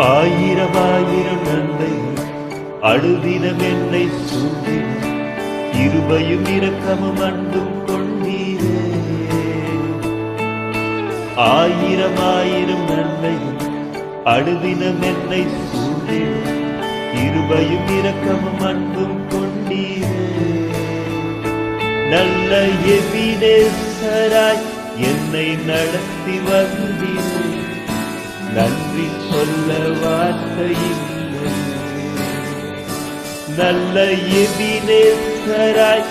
ஆயிரம் ஆயிரம் நன்மை அழுதினம் என்னை சூழ்ந்திடும், இருபையும் இரக்கமும் அன்பும் கொண்டீரே. ஆயிரம் ஆயிரம் நன்மையும் அழுதினம் என்னை சூழ்ந்திடும், இருபையும் இரக்கமும் அன்பும் கொண்டீரே. நல்ல எபினேசராய் என்னை நடத்தி வந்தீரே, நன்றி சொல்ல வார்த்தை இல்லை. நல்ல எபினேசராய்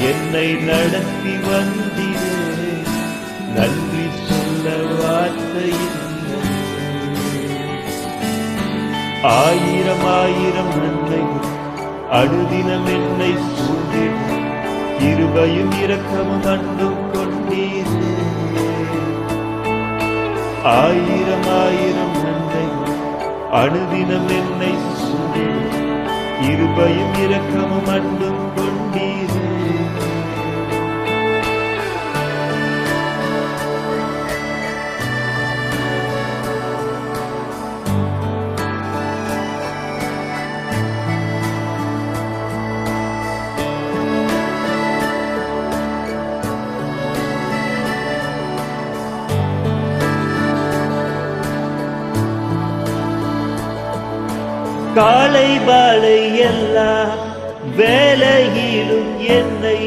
என்னை நடத்தி வந்தீரே, நன்றி சொல்ல வார்த்தை இல்லை. ஆயிரம் ஆயிரம் நன்மைகள் அழுதினம் என்னை சூழ்ந்திடும், இருபையும் இரக்கமும் அன்பும் கொண்டீரே. ஆயிரம் ஆயிரம் நன்மைகள் அழுதினம் என்னை சூழ்ந்திடும், இருபையும் இரக்கமும் அன்பும் கொண்டீரே. காலை மாலை எல்லா வேலையிலும் என்னை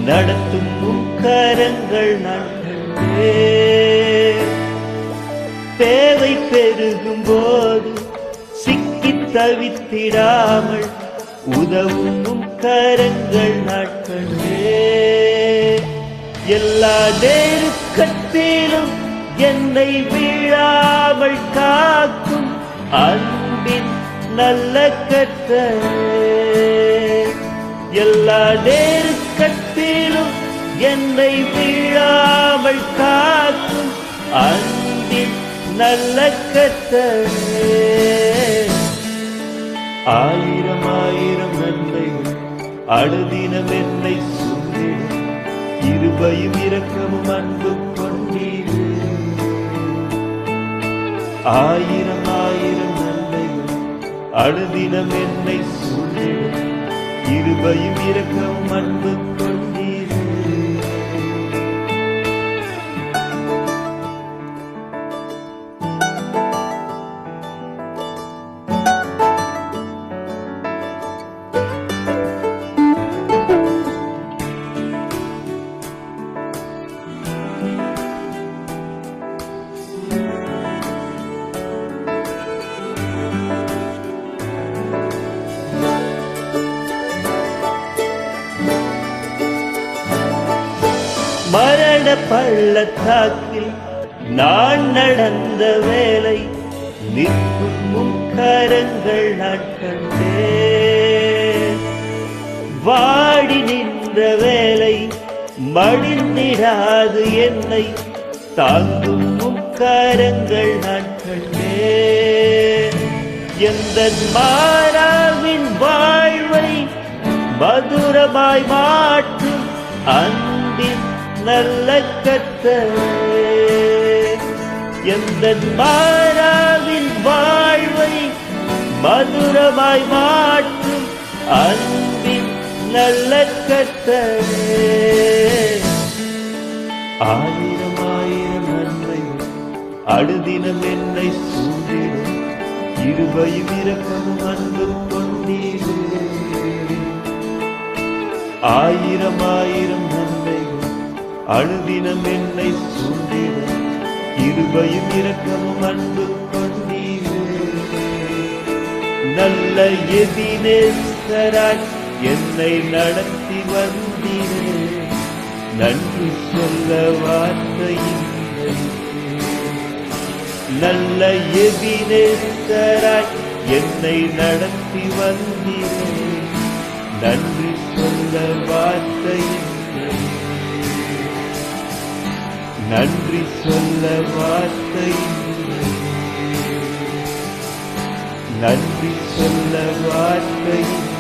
நடத்தும் முக்கரங்கள் நான் கண்டேன். தேவை பெருகும் போது சிக்கி தவித்திடாமல் உதவும் முக்கரங்கள் நான் கண்டேன். எல்லா நெருக்கத்திலும் என்னை வீழாமல் காக்கும் அன்பின் நல்ல கர்த்தரே. எல்லா நெருக்கத்திலும் என்னை வீழாமல் காக்கும் அன்பின் நல்ல கர்த்தரே. ஆயிரம் ஆயிரம் நன்மைகள் அழுதினம் என்னை சூழ்ந்திடும், இருபையும் இரக்கமும் அன்பும் கொண்டீரே. ஆயிரம் ஆயிரம் அழுதினம் என்னை சூழ்ந்திடும், இருபையும் இரக்கமும் அன்பும் கொண்டீரே. மரண பள்ளத்தாக்கில் நான் நடந்த வேலை, நிற்கும் முக்கரங்கள் நான் கண்டேன். வாடி நின்ற வேலை மடிந்திடாது என்னை தாங்கும் முக்கரங்கள் நான் கண்டேன். எந்த மாறாவின் வாழ்வை மதுரமாய் மாற்றும் அன்பின் நல்ல கர்த்தரே. எந்த மாறாவின் வாழ்வை மதுரமாய் மாற்றும் அன்பின் நல்ல கர்த்தரே. ஆயிரம் ஆயிரம் நன்மைகள் அழுதினம் என்னை சூழ்ந்திடும், இருபையும் இரக்கமும் அன்பும் கொண்டீரே. ஆயிரம் ஆயிரம் நன்மைகள் அழுதினம் என்னை சூழ்ந்திடும், இருபையும் இரக்கமும் அன்பும் கொண்டீரே. நல்ல எபினேசராய் என்னை நடத்தி வந்தீரே, நன்றி சொல்ல வார்த்தை இல்லை. நல்ல எபினேசராய் என்னை நடத்தி வந்தீரே, நன்றி சொல்ல வார்த்தை இல்லை. நன்றி சொல்ல வார்த்தை இல்லை. நன்றி சொல்ல வார்த்தை இல்லை.